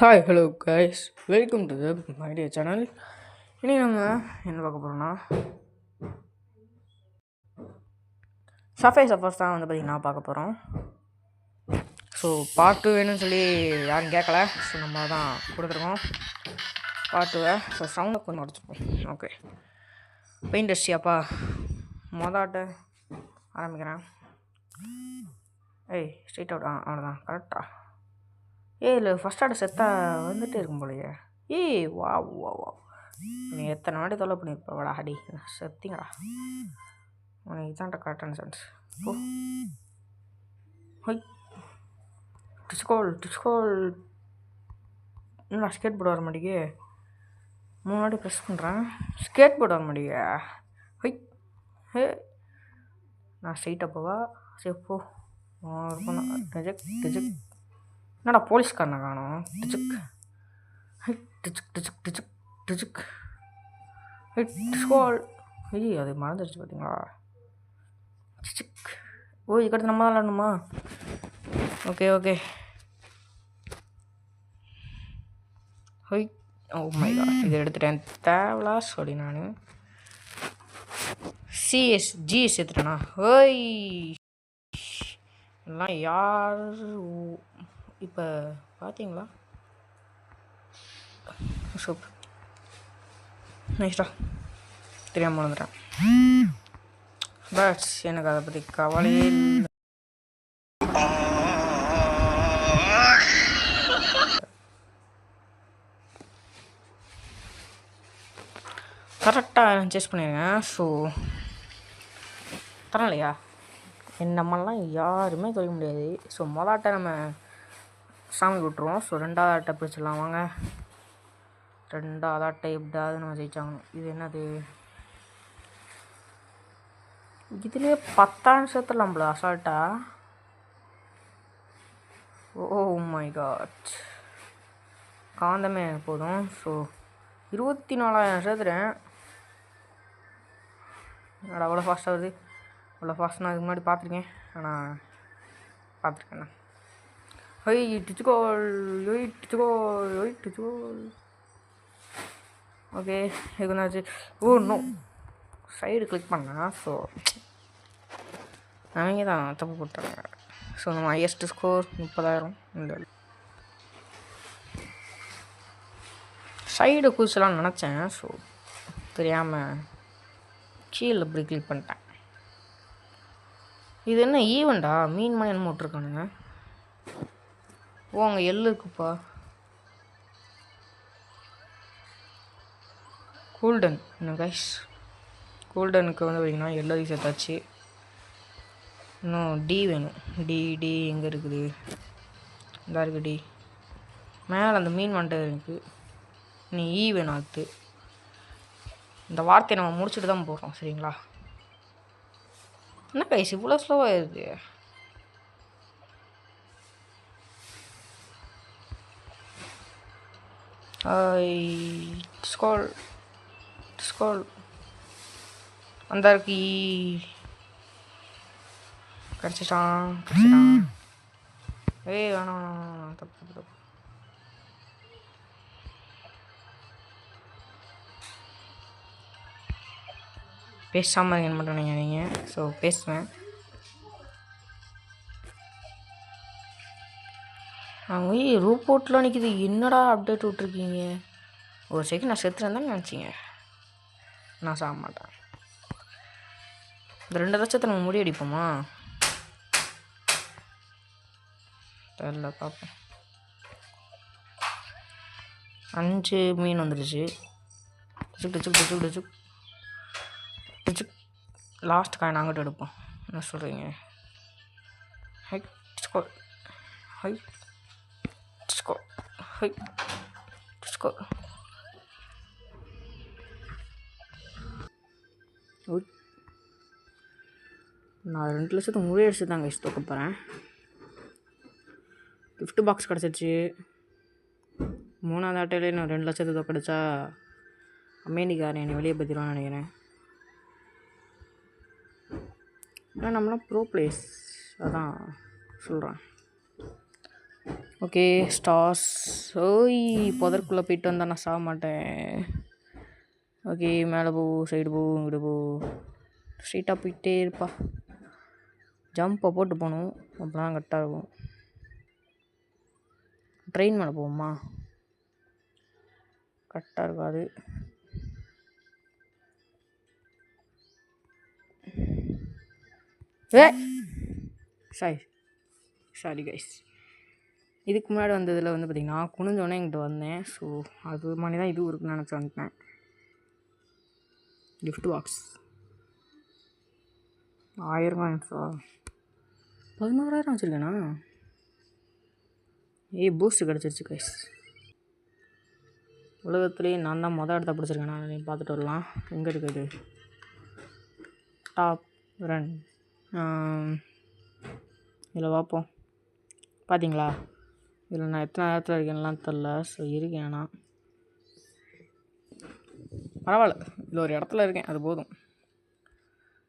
Hi hello guys, welcome to my dear channel. இனி நம்ம என்ன பார்க்க போகிறோம்னா சஃபர்ஸ் தான் பார்த்திங்கன்னா பார்க்க போகிறோம். ஸோ பார்ட் 2 வேணும்னு சொல்லி யாரும் கேட்கல. ஸோ நம்ம தான் கொடுத்துருக்கோம் பார்ட் 2. ஸோ சவுண்டை கொஞ்சம் உடச்சிப்போம். Okay, paint அடிச்சியாப்பா? மொதாட்ட ஆரம்பிக்கிறேன். Straight out. அவ்வளோதான், கரெக்டா? இல்லை ஃபஸ்ட் ஆர்டர் செத்தா வந்துட்டே இருக்கும் போலையே. வா வா வா நீ எத்தனை வாட்டி தொலை பண்ணியிருப்ப. வாடா அடி செத்திங்கடா. உனக்கு இதான்டா கரெக்டான சென்ஸ். ஓ ஹொய் டிஸ்கோல் என்னடா ஸ்கேட் போர்டு வர மாட்டேங்க. 3 வாட்டி ப்ரெஸ் பண்ணுறேன், ஸ்கேட் போர்டு வர மாட்டேங்க. ஹொய் ஹே, நான் ஸ்ட்ரெயிட்டாக போவா? சரி போ. என்னடா போலீஸ்காரனை காணோம். டிச்சுக் ஹை டிச்சுக் டிச்சுக் டிச்சுக் டிச்சுக் ஹை டிஸ்கோல். அது மறந்துடுச்சு பார்த்தீங்களா? டிச்சுக். இதுக்கடுத்து நம்ம தான் விளாடணுமா? ஓகே ஹொய். ஓ மை காட், இதை எடுத்துட்டேன். தேவலா சொல்லி நான் ஜிஎஸ் எடுத்துட்டேண்ணா. ஹோய் எல்லாம் யார் இப்போ பார்த்தீங்களா? சூப்பர், நைஸ்டா. தெரியாமல் வந்துட்டேன். பட் எனக்கு அதை பற்றி கவலையே இல்லை. கரெக்டாக சேஸ் பண்ணிடுங்க. ஸோ தரலையா? நம்மளாம் யாருமே தொழில் முடியாது. ஸோ மொதாட்டை நம்ம சாமி விட்டுருவோம். ஸோ 2வது ஆட்டை பிடிச்சிடலாம் வாங்க. 2வது ஆட்டை எப்படியாவது நம்ம ஜெயிச்சாங்கணும். இது என்னது? இதுலேயே 10 நிமிஷத்தில் நம்மள அசால்ட்டா. ஓ மை காட், காந்தமே போதும். ஸோ 24,000 சேர்த்துறேன். என்னடா அவ்வளோ ஃபாஸ்ட்டாக வருது? அவ்வளோ ஃபாஸ்ட் நான் இதுக்கு முன்னாடி பார்த்துருக்கேன். ஆனால் பார்த்துருக்கேண்ணா. ஓகே, இது என்னாச்சு? ஓ நோ, சைடு கிளிக் பண்ணா. ஸோ அவங்க தான் தப்பு போட்டாங்க. ஸோ நம்ம ஹையஸ்ட் ஸ்கோர் 30,000. இந்த சைடு குதிச்சலாம் நினச்சேன். ஸோ தெரியாமல் கீழே இப்படி கிளிக் பண்ணிட்டேன். இது என்ன ஈவெண்ட்டா? மீன் மணி என்ன விட்ருக்கானுங்க. ஓ அங்கே எள்ளு இருக்குப்பா. கூல்டன் என்ன கைஸ்? கூல்டனுக்கு பார்த்திங்கன்னா எல்லோரையும் சேர்த்தாச்சு. இன்னும் டி வேணும். டி எங்கே இருக்குது? இந்த இருக்குது டி. மேலே அந்த மீன் வந்துட்டு இருக்குது. நீ வேணும். அது இந்த வார்த்தையை நம்ம முடிச்சுட்டு தான் போகிறோம், சரிங்களா? என்ன கைஸ் இவ்வளோ ஸ்லோவாக இருக்குது? ஸ்கோல் அந்த இருக்கு. கிடச்சிட்டான். வேணாம், தப்பு. பேசாமல் என்ன பண்ணுறீங்க நீங்கள்? ஸோ பேசுவேன். அவங்க ரூபோட்லாம் நிற்கிது. என்னடா அப்டேட் விட்ருக்கீங்க? ஒரு செகண்ட் நான் செத்துறேன் நினச்சிங்க. நான் சாக மாட்டேன். இந்த 2 லட்சத்தை நம்ம முடியடிப்போமா? தெரில, பார்ப்போம். 5 மீன் வந்துடுச்சு. டிச்சுக். லாஸ்ட் காயின் அங்கிட்ட எடுப்போம். என்ன சொல்கிறீங்க? ஹை நான் 2 லட்சத்தை முறையடிச்சு தாங்க தூக்க போகிறேன். கிஃப்ட் பாக்ஸ் கிடச்சிருச்சு. 3வது ஆட்டையிலே நான் 2 லட்சத்தை தோக்கடிச்சா அமெரிக்காரன் என்னை வெளியே பற்றிடுவான்னு நினைக்கிறேன். ஆனால் நம்மளாம் ப்ரோ பிளேஸ், அதான் சொல்கிறேன். Okay stars. ஓய் புதற்குள்ளே போயிட்டு வந்தால் நான் சாக மாட்டேன். ஓகே மேலே போ, சைடு போ, இங்கிட்டு போ, ஸ்ட்ரெயிட்டாக போயிட்டே இருப்பா. ஜம்பை போட்டு போகணும், அப்போ தான் கரெக்டாக இருக்கும். ட்ரெயின் மேலே போவோமா? கரெக்டாக இருக்காது. Sorry guys. இதுக்கு முன்னாடி வந்ததில் வந்து பார்த்திங்கன்னா குனிஞ்சோடனே எங்கிட்ட வந்தேன். ஸோ அது மாதிரி தான் இதுவும் இருக்குன்னு நினச்சி வந்துட்டேன். Gift box 1000 காயின்ஸா? 11,000 வச்சுருக்கேண்ணா. பூஸ்ட் கிடச்சிருச்சு கைஸ். உலகத்துலேயே நான் தான் இடத்த பிடிச்சிருக்கேன். நான் நீங்கள் பார்த்துட்டு வரலாம். எங்கே இருக்குது டாப் ரன்? இதில் பார்ப்போம். பார்த்தீங்களா, இதில் நான் எத்தனை இடத்துல இருக்கேன்லாம் தெரில. ஸோ இருக்கேன், நான் பரவாயில்ல, இதில் ஒரு இடத்துல இருக்கேன், அது போதும்.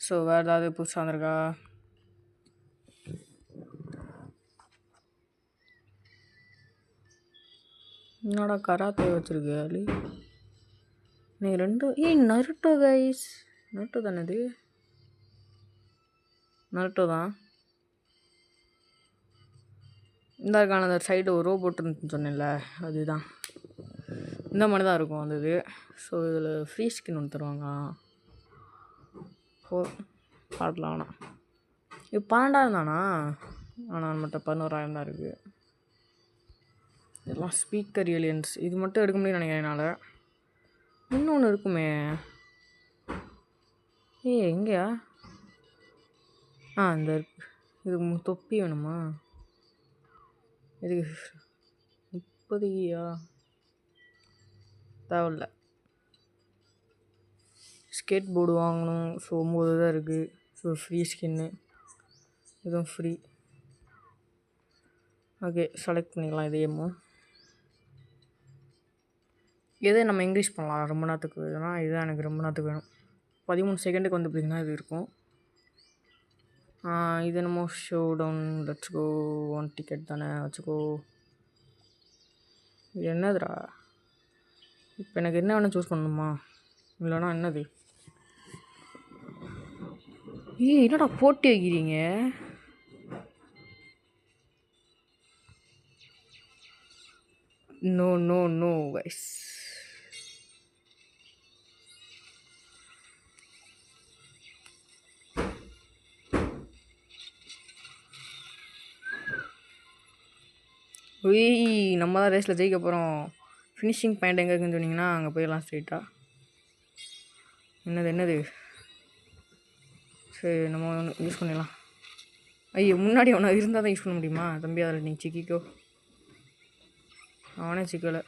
ஸோ வேறு ஏதாவது புதுசாக வந்திருக்கா? என்னோட கராத்தே வச்சுருக்கு அலி. நீ 2 நருட்டோ கைஸ். நருட்டோ தானே இது? நருட்டோ தான். இந்த இருக்கான அந்த சைடு ஒரு ரோபோட் இருந்துச்சுன்னு சொன்னேன்ல, அதுதான். இந்த மாதிரி தான் இருக்கும் அந்த இது. ஸோ இதில் ஃப்ரீ ஸ்கின் ஒன்று தருவாங்க. பாடலாம். ஆனால் இது 12,000 தானா? ஆனால் மட்டும் 11,000 தான் இருக்குது. இதெல்லாம் ஸ்பீக்கர் ஏலியன்ஸ். இது மட்டும் எடுக்க முடியும்னு நினைக்கிறேன் என்னால். இன்னொன்று இருக்குமே. எங்கேயா? இந்த இதுக்கு தொப்பி வேணுமா? இதுக்கு 30 தேவையில்ல. ஸ்கேட் போர்டு வாங்கணும். ஸோ 9 தான் இருக்குது. ஸோ ஃப்ரீ ஸ்கின்னு, இதுவும் ஃப்ரீ. ஓகே செலக்ட் பண்ணிக்கலாம். இதையும் எதை நம்ம இன்க்ரீஸ் பண்ணலாம் ரொம்ப நேரத்துக்கு வேணும்னா, இதுதான் எனக்கு ரொம்ப நேரத்துக்கு வேணும். 13 செகண்டுக்கு வந்து பார்த்திங்கன்னா இது இருக்கும். இது என்னமோ showdown. Let's go. 1 ticket தானே, வச்சுக்கோ. இது என்னதுடா? இப்போ எனக்கு என்ன வேணும் சூஸ் பண்ணணுமா? இல்லைனா என்னது? என்னடா போட்டி வைக்கிறீங்க? No no no guys. நம்ம தான் ரேஸில் ஜெயிக்க போகிறோம். ஃபினிஷிங் பாயிண்ட் எங்கே இருக்குன்னு சொன்னீங்கன்னா அங்கே போயிடலாம் ஸ்ட்ரெயிட்டாக. என்னது? சரி நம்ம ஒன்று யூஸ் பண்ணிடலாம். முன்னாடி அவனை இருந்தால் தான் யூஸ் பண்ண முடியுமா? தம்பி அதில் நீ சிக்கிக்கோ. அவனே சிக்கலை.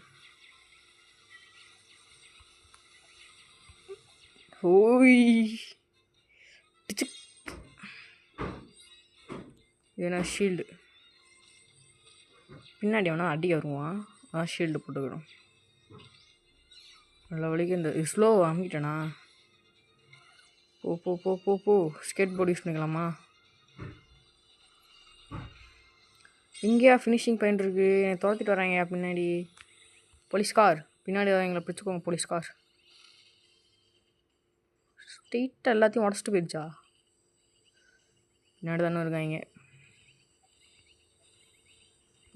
இது என்ன ஷீல்டு? பின்னாடி அவனா அடி வருவான். அதான் ஷீல்டு போட்டுக்கணும். நல்ல வழிக்கு இந்த ஸ்லோ வாங்கிட்டேனா? போ. ஸ்கேட் போர்டு யூஸ் பண்ணிக்கலாமா? எங்கேயா ஃபினிஷிங் பாயிண்ட் இருக்குது? என்னை துரத்திட்டு வராங்க பின்னாடி. போலீஸ்கார் பின்னாடி வரவங்களை பிடிச்சிக்கோங்க. போலீஸ்கார் ஸ்ட்ரெயிட்டாக எல்லாத்தையும் உடச்சிட்டு போயிடுச்சா? பின்னாடி தானே இருக்காங்க.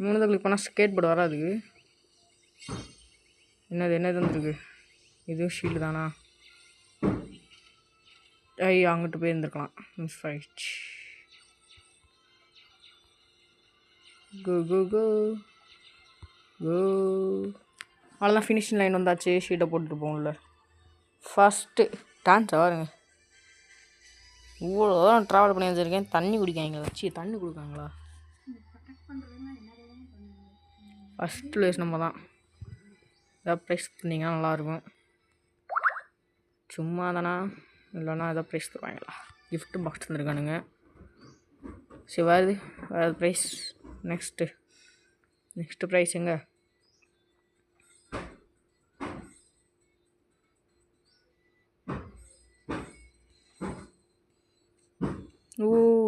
3 கிளிக் பண்ணால் ஸ்கேட் போர்டு வராது. என்னது வந்துருக்கு? இதுவும் ஷீல்டு தானா? அங்கிட்டு போயிருந்துருக்கலாம். மிஸ் ஆயிடுச்சு. கோ. அவ்வளோதான், ஃபினிஷிங் லைன் வந்தாச்சு. ஷீட்டை போட்டுட்டு போகல. ஃபஸ்ட்டு டான்ஸை பாருங்க. இவ்வளோ தூரம் ட்ராவல் பண்ணி வச்சுருக்கேன். தண்ணி குடிக்காங்களா? தண்ணி கொடுக்காங்களா? ஃபஸ்ட்டு ப்ளேஸ் நம்ம தான். ஏதாவது ப்ரைஸ் பண்ணிங்கன்னா நல்லாயிருக்கும். சும்மா தானா? இல்லைனா ஏதாவது ப்ரைஸ் தருவாங்களா? கிஃப்ட் பாக்ஸ் தந்துருக்கானுங்க. சரி வேறு ப்ரைஸ். நெக்ஸ்ட்டு ப்ரைஸ் எங்கே?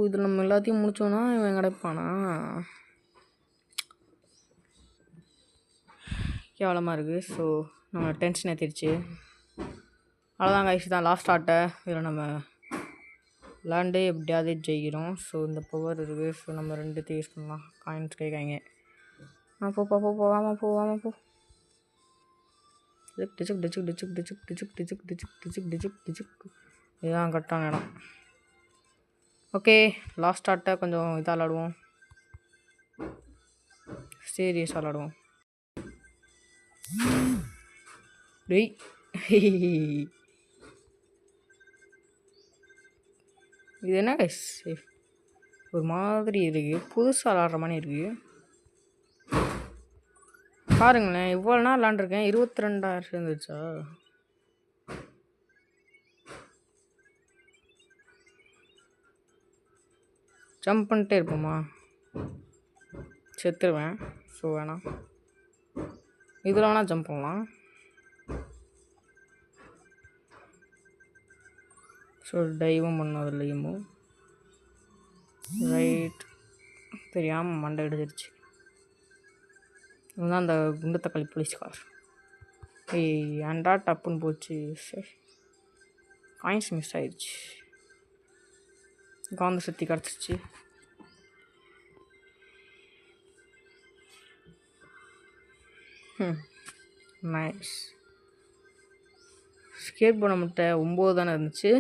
இதில் நம்ம எல்லாத்தையும் முடித்தோன்னா இவன் கிடைப்பானா? கேவலமாக இருக்குது. ஸோ நம்ம டென்ஷன் ஏற்றிடுச்சு. அவ்வளோதான் கைஸ், தான் லாஸ்ட் ஆட்டை. இதில் நம்ம விளாண்டு எப்படியாவது ஜெயிக்கிறோம். ஸோ இந்த பவர் இருக்குது. ஸோ நம்ம 2 யூஸ் பண்ணலாம். காயின்ஸ் கேட்காங்க. போப்பா ஆமாம் போ. டிச்சுக் இதுதான் கரெக்டான இடம். ஓகே, லாஸ்ட் ஆட்டை கொஞ்சம் இதாக விளாடுவோம். சீரியஸாக விளாடுவோம். டேய் இது என்ன கைஸ், ஒரு மாதிரி இருக்குது. புதுசாக விளாட்ற மாதிரி இருக்குது. பாருங்களேன், இவ்வளோ நாள் விளாண்டுருக்கேன். 22,000 இருந்துச்சா? ஜம்ப் பண்ணிட்டே இருப்போமா? செத்துருவேன். ஸோ வேணாம். இதில் வேணால் ஜம்ப் பண்ணலாம். ஸோ டைவும் பண்ணோம். அதுலேயும் ரைட் தெரியாமல் மண்டை எடுத்துருச்சு. இதுதான் அந்த குண்டு தக்காளி போலீஸ்கார். ஏன்டா டப்புன்னு போச்சு. சரி, காயின்ஸ் மிஸ் ஆயிடுச்சு. காந்த சக்தி கிடச்சிச்சு. நைஸ். ஸ்கேட் பண்ண முட்டை 9 தானே இருந்துச்சு.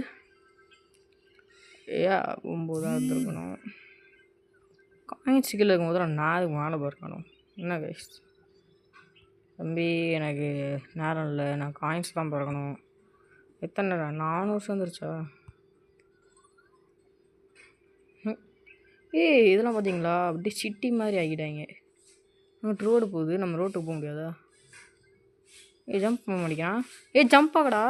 9 தான் இருந்திருக்கணும். காயின்ஸ் கீழே இருக்கும்போது நான் அதுக்கு மேலே பார்க்கணும். என்ன கைஸ் தம்பி, எனக்கு நேரம் இல்லை. நான் காயின்ஸ் தான் பிறக்கணும். எத்தனை 400 வந்துருச்சா? இதெல்லாம் பார்த்தீங்களா, அப்படியே சிட்டி மாதிரி ஆகிட்டாங்க. நமக்கு ரோடு போகுது, நம்ம ரோட்டுக்கு போக முடியாதா? ஜம்ப் பண்ண மாட்டேங்கிறான். ஜம்ப் ஆகடா.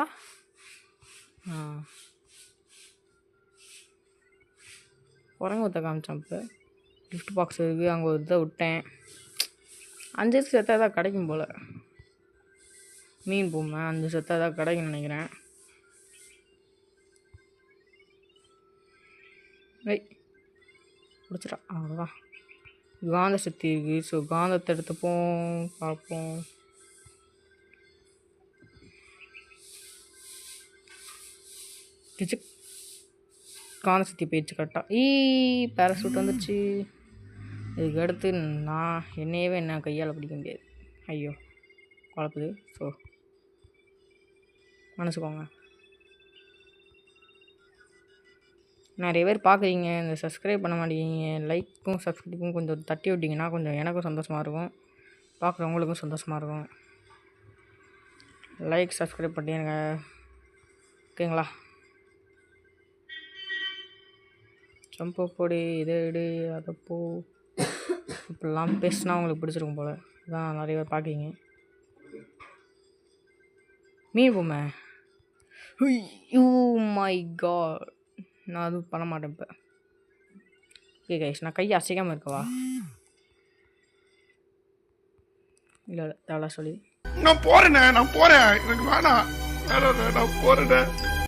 குரங்கு ஊற்ற காமிச்சான். இப்போ கிஃப்ட் பாக்ஸ் இருக்குது. அங்கே ஒரு இதை விட்டேன். 5 செத்தாக தான் கிடைக்கும் போல். மீன் பொம்மை 5 செத்தாக தான் கிடைக்கும்னு நினைக்கிறேன். பிடிச்சிட்டா. அவ்வளோதான். காந்த சக்தி இருக்குது. ஸோ காந்தத்தை எடுத்துப்போம், பார்ப்போம். காந்த சக்தி போயிடுச்சு கரெக்டாக. பேராசூட் வந்துடுச்சு. இதுக்கு அடுத்து நான் என்னையவே என்ன கையால் பிடிக்க முடியாது. ஐயோ குழப்புது. ஸோ மனசுக்கோங்க. நிறைய பேர் பார்க்குறீங்க, இந்த சப்ஸ்கிரைப் பண்ண மாட்டேங்கிங்க. லைக்கும் சப்ஸ்கிரைப்பும் கொஞ்சம் தட்டி விட்டிங்கன்னா கொஞ்சம் எனக்கும் சந்தோஷமாக இருக்கும், பார்க்குறவங்களுக்கும் சந்தோஷமாக இருக்கும். லைக் சப்ஸ்கிரைப் பண்ணிடுங்க, ஓகேங்களா? ஜம்போ போடு, இதை எடு, அதை போ, இப்படிலாம் பேசினா உங்களுக்கு பிடிச்சிருக்கும் போல். இதான் நிறைய பேர் பார்க்குறீங்க. மீன் பொம்மை. யூ மை காட், நான் அதுவும் பண்ண மாட்டேன் இப்போ. ஓகே கைஸ், நான் கையை அசைக்காமல் இருக்கவா? இல்லை தேவலா சொல்லி நான் போறேன், எனக்கு வேணாம், நான் போறேன்.